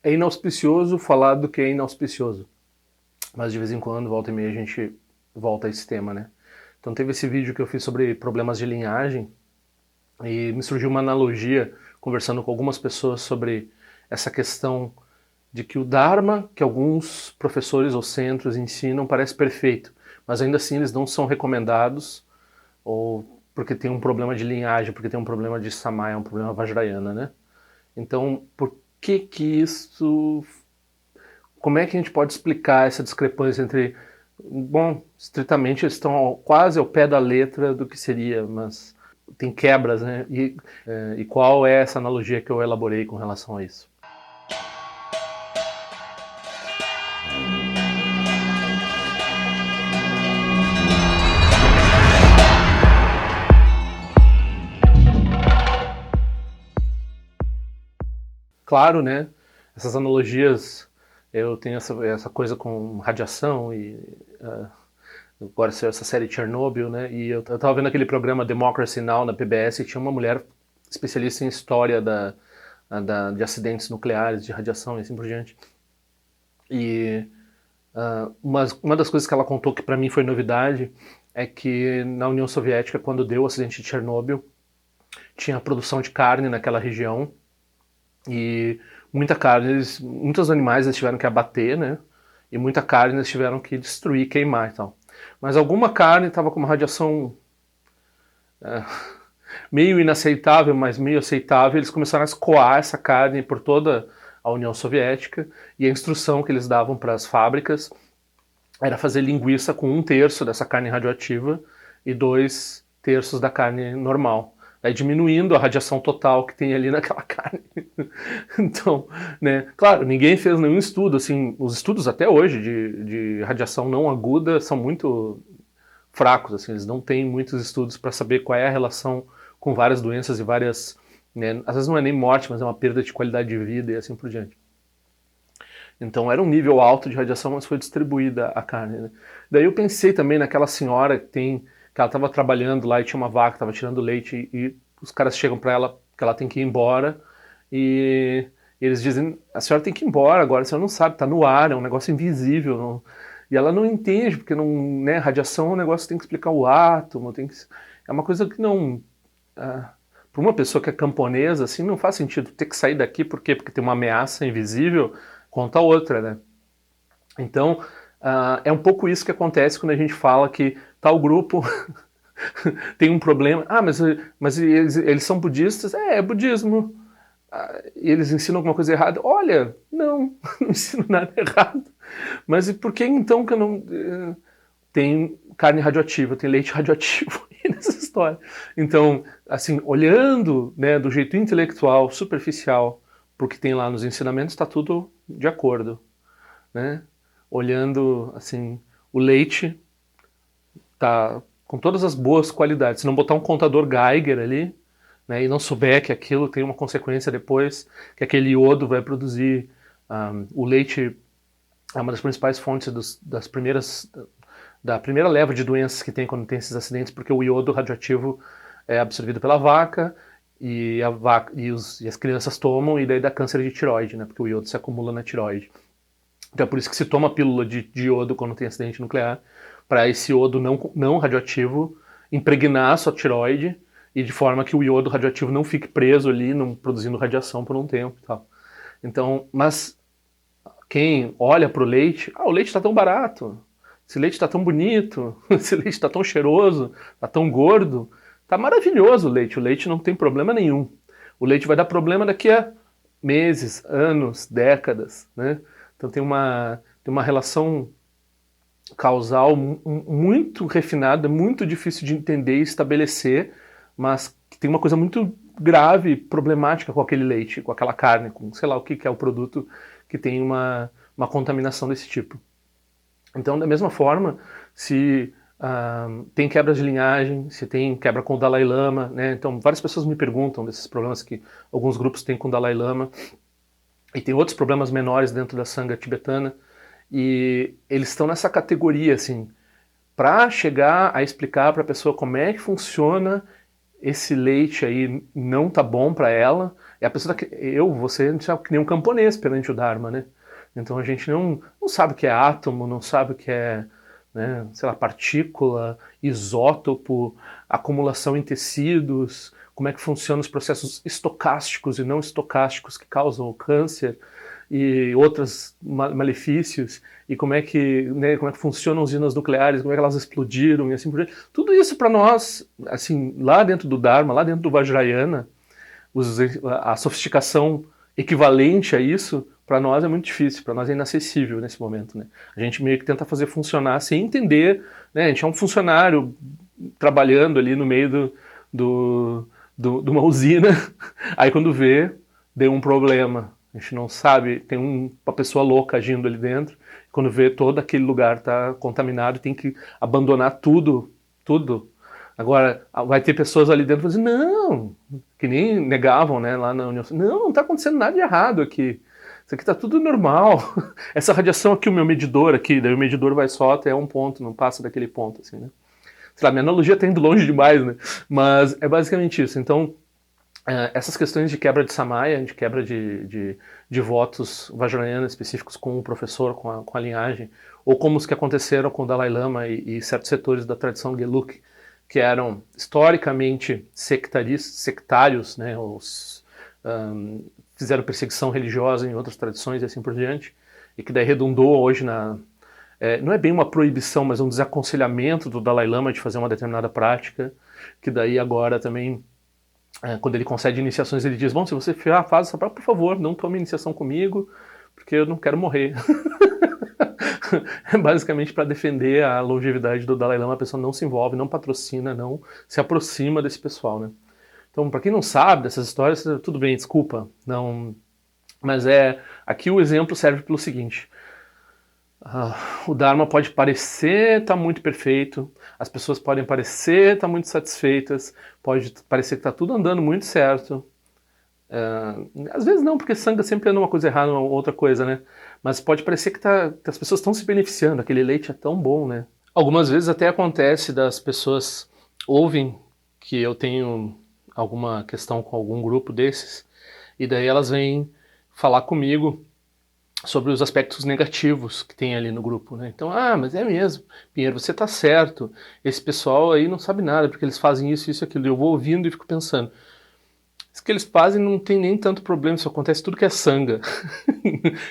É inauspicioso falar do que é inauspicioso, mas de vez em quando, volta e meia, a gente volta a esse tema, né? Então teve esse vídeo que eu fiz sobre problemas de linhagem e me surgiu uma analogia conversando com algumas pessoas sobre essa questão de que o Dharma, que alguns professores ou centros ensinam, parece perfeito, mas ainda assim eles não são recomendados, ou porque tem um problema de linhagem, porque tem um problema de Samaya, um problema Vajrayana, né? Então, por que que isso... Como é que a gente pode explicar essa discrepância entre... Bom, estritamente eles estão quase ao pé da letra do que seria, mas tem quebras, né? E qual é essa analogia que eu elaborei com relação a isso? Claro, né? Essas analogias, eu tenho essa coisa com radiação e agora saiu essa série Chernobyl, né? E eu tava vendo aquele programa Democracy Now! Na PBS e tinha uma mulher especialista em história de acidentes nucleares, de radiação e assim por diante. E uma das coisas que ela contou que para mim foi novidade é que na União Soviética, quando deu o acidente de Chernobyl, tinha produção de carne naquela região e muita carne, muitos animais eles tiveram que abater, né? E muita carne eles tiveram que destruir, queimar e tal. Mas alguma carne estava com uma radiação meio inaceitável, mas meio aceitável. Eles começaram a escoar essa carne por toda a União Soviética e a instrução que eles davam para as fábricas era fazer linguiça com 1/3 dessa carne radioativa e 2/3 da carne normal. Aí diminuindo a radiação total que tem ali naquela carne. Então, né, claro, ninguém fez nenhum estudo, assim, os estudos até hoje de radiação não aguda são muito fracos, assim, eles não têm muitos estudos para saber qual é a relação com várias doenças e várias, né, às vezes não é nem morte, mas é uma perda de qualidade de vida e assim por diante. Então era um nível alto de radiação, mas foi distribuída a carne. Né? Daí eu pensei também naquela senhora que ela estava trabalhando lá e tinha uma vaca, estava tirando leite e os caras chegam para ela que ela tem que ir embora e eles dizem, a senhora tem que ir embora agora, a senhora não sabe, está no ar, é um negócio invisível. Não... E ela não entende, porque não, né, radiação é um negócio que tem que explicar o átomo, é uma coisa que não... para uma pessoa que é camponesa, assim, não faz sentido ter que sair daqui, por quê? Porque tem uma ameaça invisível contra a outra, né? Então, é um pouco isso que acontece quando a gente fala que tal grupo tem um problema. Mas eles são budistas? É budismo. Eles ensinam alguma coisa errada? Olha, não, não ensino nada errado. Mas e por que então que eu não... Tem carne radioativa, tem leite radioativo nessa história. Então, assim, olhando, né, do jeito intelectual, superficial, porque tem lá nos ensinamentos, está tudo de acordo, né? Olhando, assim, o leite tá com todas as boas qualidades. Se não botar um contador Geiger ali, né, e não souber que aquilo tem uma consequência depois, que aquele iodo vai produzir o leite é uma das principais fontes da primeira leva de doenças que tem quando tem esses acidentes, porque o iodo radioativo é absorvido pela vaca e, e as crianças tomam e daí dá câncer de tiroide, né? Porque o iodo se acumula na tiroide. Então é por isso que se toma pílula de iodo quando tem acidente nuclear, para esse iodo não radioativo impregnar a sua tiroide e de forma que o iodo radioativo não fique preso ali, não produzindo radiação por um tempo e tal. Então, mas quem olha para o leite, o leite está tão barato, esse leite está tão bonito, esse leite está tão cheiroso, está tão gordo, está maravilhoso o leite não tem problema nenhum. O leite vai dar problema daqui a meses, anos, décadas, né? Então tem uma relação causal muito refinada, muito difícil de entender e estabelecer, mas que tem uma coisa muito grave, problemática com aquele leite, com aquela carne, com sei lá o que é o produto que tem uma contaminação desse tipo. Então, da mesma forma, se tem quebra de linhagem, se tem quebra com o Dalai Lama, né? Então várias pessoas me perguntam desses problemas que alguns grupos têm com o Dalai Lama, e tem outros problemas menores dentro da Sangha tibetana, e eles estão nessa categoria, assim, para chegar a explicar para a pessoa como é que funciona esse leite aí não tá bom para ela, e a pessoa você, a gente é que nem um camponês perante o Dharma, né? Então a gente não sabe o que é átomo, não sabe o que é, né, sei lá, partícula, isótopo, acumulação em tecidos, como é que funcionam os processos estocásticos e não estocásticos que causam o câncer e outros malefícios, e como é que, né, como é que funcionam usinas nucleares, como é que elas explodiram e assim por diante. Tudo isso para nós, assim, lá dentro do Dharma, lá dentro do Vajrayana, a sofisticação equivalente a isso, para nós é muito difícil, para nós é inacessível nesse momento, né? A gente meio que tenta fazer funcionar sem entender, né? A gente é um funcionário trabalhando ali no meio de uma usina, aí quando vê, deu um problema. A gente não sabe, tem uma pessoa louca agindo ali dentro, quando vê todo aquele lugar está contaminado, tem que abandonar tudo, tudo. Agora, vai ter pessoas ali dentro que dizem, não, que nem negavam, né, lá na União, não está acontecendo nada de errado aqui. Isso aqui está tudo normal. Essa radiação aqui, o meu medidor aqui, daí o medidor vai só até um ponto, não passa daquele ponto, assim, né? Sei lá, minha analogia está indo longe demais, né? Mas é basicamente isso. Então, essas questões de quebra de samaya, de quebra de votos vajrayana específicos com o professor, com a linhagem, ou como os que aconteceram com o Dalai Lama e certos setores da tradição Gelug, que eram historicamente sectários, né, fizeram perseguição religiosa em outras tradições e assim por diante, e que daí redundou hoje não é bem uma proibição, mas um desaconselhamento do Dalai Lama de fazer uma determinada prática, que daí agora também, quando ele concede iniciações, ele diz, bom, se você faz essa prática, por favor, não tome iniciação comigo, porque eu não quero morrer. Basicamente para defender a longevidade do Dalai Lama, a pessoa não se envolve, não patrocina, não se aproxima desse pessoal, né? Então, para quem não sabe dessas histórias, tudo bem, desculpa, não, mas aqui o exemplo serve pelo seguinte: o Dharma pode parecer estar muito perfeito, as pessoas podem parecer estar muito satisfeitas, pode parecer que está tudo andando muito certo. Às vezes não, porque Sangha sempre anda uma coisa errada, uma outra coisa, né? Mas pode parecer que as pessoas estão se beneficiando, aquele leite é tão bom, né? Algumas vezes até acontece das pessoas ouvem que eu tenho alguma questão com algum grupo desses, e daí elas vêm falar comigo sobre os aspectos negativos que tem ali no grupo, né? Então, mas é mesmo, Pinheiro, você tá certo, esse pessoal aí não sabe nada, porque eles fazem isso, isso, aquilo. Eu vou ouvindo e fico pensando, isso que eles fazem não tem nem tanto problema, isso acontece tudo que é Sangha.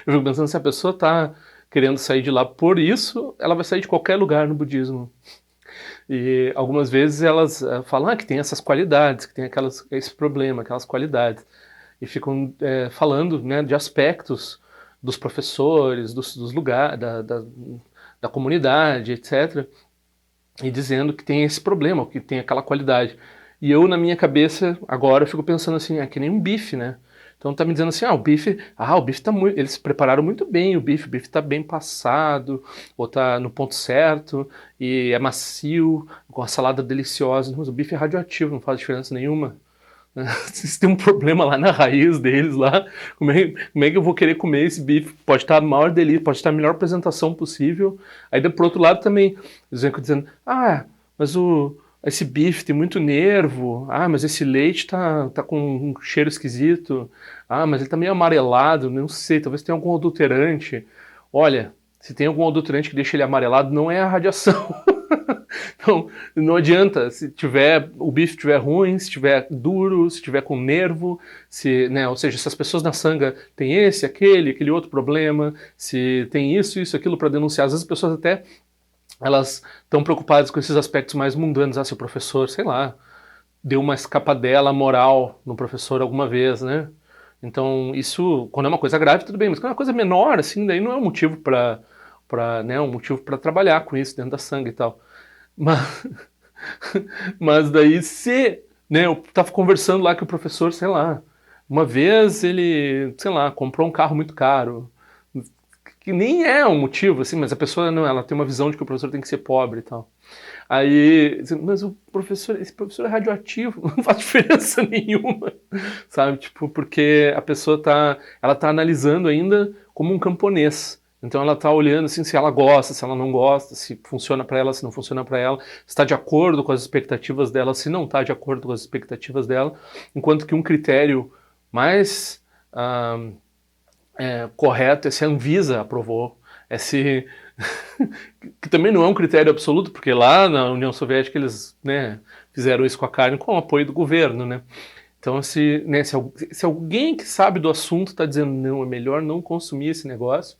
Eu fico pensando, se a pessoa tá querendo sair de lá por isso, ela vai sair de qualquer lugar no budismo. E algumas vezes elas falam que tem essas qualidades, que tem esse problema, aquelas qualidades. E ficam falando, né, de aspectos dos professores, dos lugares, da comunidade, etc. E dizendo que tem esse problema, que tem aquela qualidade. E eu, na minha cabeça, agora, eu fico pensando assim, é que nem um bife, né? Então tá me dizendo assim, o bife tá muito, eles se prepararam muito bem, o bife tá bem passado, ou tá no ponto certo, e é macio, com a salada deliciosa, mas o bife é radioativo, não faz diferença nenhuma. Se tem um problema lá na raiz deles, lá, como é que eu vou querer comer esse bife? Pode estar a maior delícia, pode estar a melhor apresentação possível. Aí, por outro lado, também, eles vêm dizendo, mas esse bife tem muito nervo, mas esse leite tá com um cheiro esquisito, mas ele tá meio amarelado, não sei, talvez tenha algum adulterante. Olha, se tem algum adulterante que deixa ele amarelado, não é a radiação. Então, não adianta, se o bife estiver ruim, se estiver duro, se estiver com nervo, ou seja, se as pessoas na Sangha têm aquele outro problema, se tem isso, aquilo para denunciar, às vezes as pessoas até elas estão preocupadas com esses aspectos mais mundanos, se o professor, sei lá, deu uma escapadela moral no professor alguma vez, né? Então, isso, quando é uma coisa grave, tudo bem, mas quando é uma coisa menor, assim, daí não é um motivo para trabalhar com isso dentro da Sangha e tal. Mas daí eu tava conversando lá com o professor, sei lá, uma vez ele, sei lá, comprou um carro muito caro, que nem é um motivo, assim, mas a pessoa não, ela tem uma visão de que o professor tem que ser pobre e tal. Aí, mas esse professor é radioativo, não faz diferença nenhuma, sabe? Tipo, porque a pessoa ela tá analisando ainda como um camponês. Então ela está olhando assim, se ela gosta, se ela não gosta, se funciona para ela, se não funciona para ela, se está de acordo com as expectativas dela, se não está de acordo com as expectativas dela, enquanto que um critério mais correto é se a Anvisa aprovou, é se que também não é um critério absoluto, porque lá na União Soviética eles, né, fizeram isso com a carne com o apoio do governo, né? Então, se alguém que sabe do assunto está dizendo não, é melhor não consumir esse negócio,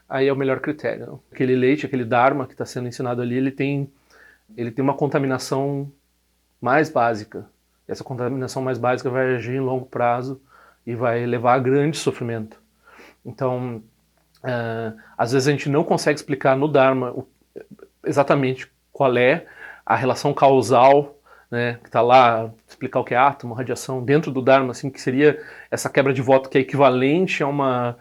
aí é o melhor critério. Não? Aquele leite, aquele Dharma que está sendo ensinado ali, ele tem uma contaminação mais básica. Essa contaminação mais básica vai agir em longo prazo e vai levar a grande sofrimento. Então, às vezes a gente não consegue explicar no Dharma exatamente qual é a relação causal, né, que está lá, explicar o que é átomo, radiação, dentro do Dharma, assim, que seria essa quebra de voto que é equivalente a uma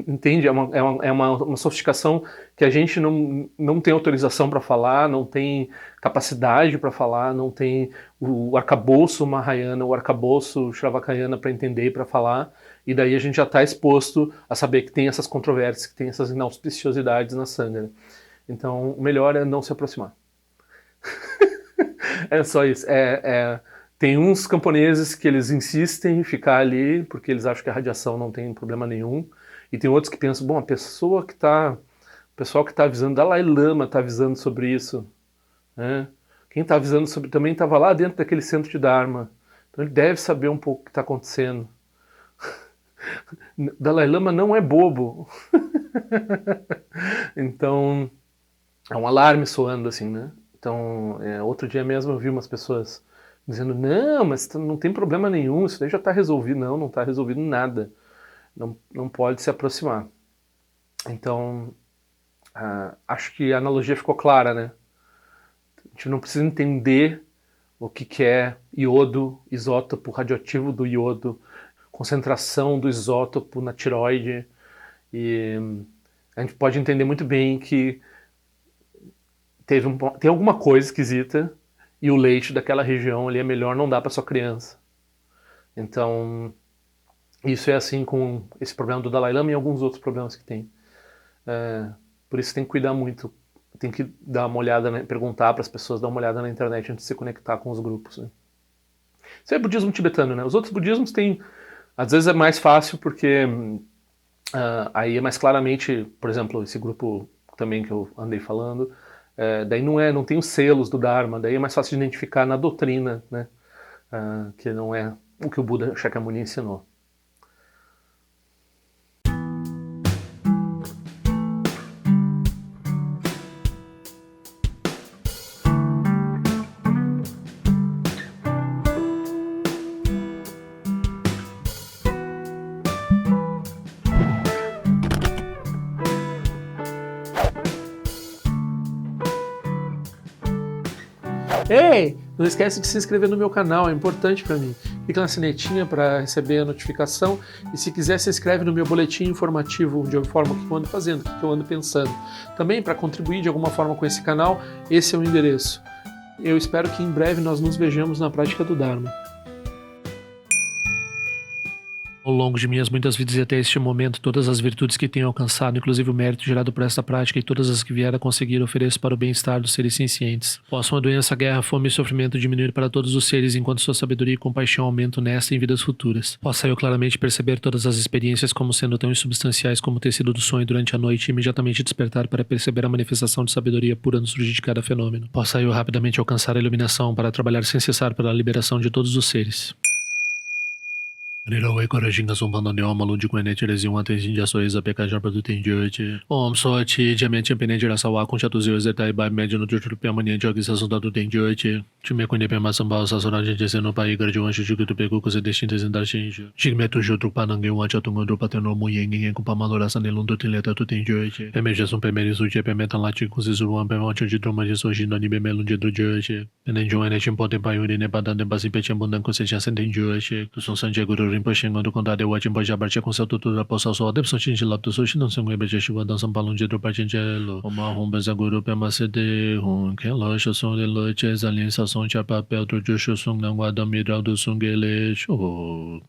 entende? É uma sofisticação que a gente não tem autorização para falar, não tem capacidade para falar, não tem o arcabouço Mahayana, o arcabouço Shravakayana para entender e para falar, e daí a gente já está exposto a saber que tem essas controvérsias, que tem essas inauspiciosidades na Sangha. Então, o melhor é não se aproximar. É só isso. Tem uns camponeses que eles insistem em ficar ali porque eles acham que a radiação não tem problema nenhum, e tem outros que pensam, bom, o pessoal que está avisando, Dalai Lama está avisando sobre isso, né? Quem está avisando sobre também estava lá dentro daquele centro de Dharma, então ele deve saber um pouco o que está acontecendo. Dalai Lama não é bobo. Então, é um alarme soando assim, né? Então, outro dia mesmo eu vi umas pessoas dizendo, não, mas não tem problema nenhum, isso daí já está resolvido. Não, não está resolvido nada. Não pode se aproximar. Então, acho que a analogia ficou clara, né? A gente não precisa entender o que é iodo, isótopo radioativo do iodo, concentração do isótopo na tireoide, e a gente pode entender muito bem que tem alguma coisa esquisita e o leite daquela região ali é melhor não dar para sua criança. Então, isso é assim com esse problema do Dalai Lama e alguns outros problemas que tem. Por isso tem que cuidar muito, tem que dar uma olhada, né, perguntar para as pessoas, dar uma olhada na internet antes de se conectar com os grupos. Né? Isso é budismo tibetano, né? Os outros budismos têm, às vezes é mais fácil porque aí é mais claramente, por exemplo, esse grupo também que eu andei falando, daí não tem os selos do Dharma, daí é mais fácil de identificar na doutrina, né? Que não é o que o Buda Shakyamuni ensinou. Ei, não esquece de se inscrever no meu canal, é importante para mim. Clica na sinetinha para receber a notificação e se quiser se inscreve no meu boletim informativo de forma que eu ando fazendo, o que eu ando pensando. Também para contribuir de alguma forma com esse canal, esse é o endereço. Eu espero que em breve nós nos vejamos na prática do Dharma. Ao longo de minhas muitas vidas e até este momento, todas as virtudes que tenho alcançado, inclusive o mérito gerado por esta prática e todas as que vier a conseguir, ofereço para o bem-estar dos seres sencientes. Possam a doença, a guerra, a fome e o sofrimento diminuir para todos os seres, enquanto sua sabedoria e compaixão aumentam nesta e em vidas futuras. Possa eu claramente perceber todas as experiências como sendo tão insubstanciais como o tecido do sonho durante a noite e imediatamente despertar para perceber a manifestação de sabedoria pura no surgir de cada fenômeno. Possa eu rapidamente alcançar a iluminação para trabalhar sem cessar pela liberação de todos os seres. Nirawe Korajinga Sumpanda Neoma Lundi Kwene Cherezi Wante Jinja Soeza Pekajar Produtin Joji Om Sochi Jamen Champene Jirasawa Conchatus Zetai By Mediano Jutu Piamania Jogi Sasunda do Tem Joji Chime Kwene Pema Samba Sasora Gente Seno Pai Garjuan Shuju Tu Peku Kose Destintes Indar Shinju Jigmetu Jutru Panange Wancha Tungandu Pateno Muyengen Kupamalora Sanelundu Tileta Tu Tem Joji Emeja Sum Pemeri Suji Pemetan Lati Kuzizuan Pemancha de Droma de Soji Nani Bemelunde do Joji Enenjo Ene Chimpote Payuri Nebadan de Basi Pechambundan Conseja Senten Joji Tuson Sanje Guru Rinpoche quando condade o Ajimbo Jabarche com seu tutor da poça só deve sotin de lapto sochi não são ebe jeshuva dan são balão de dropa gelo uma rumba zaguru pema cede hun que loja som de loche zalin sa som cha papel do joshu sung não guarda midral do sungele show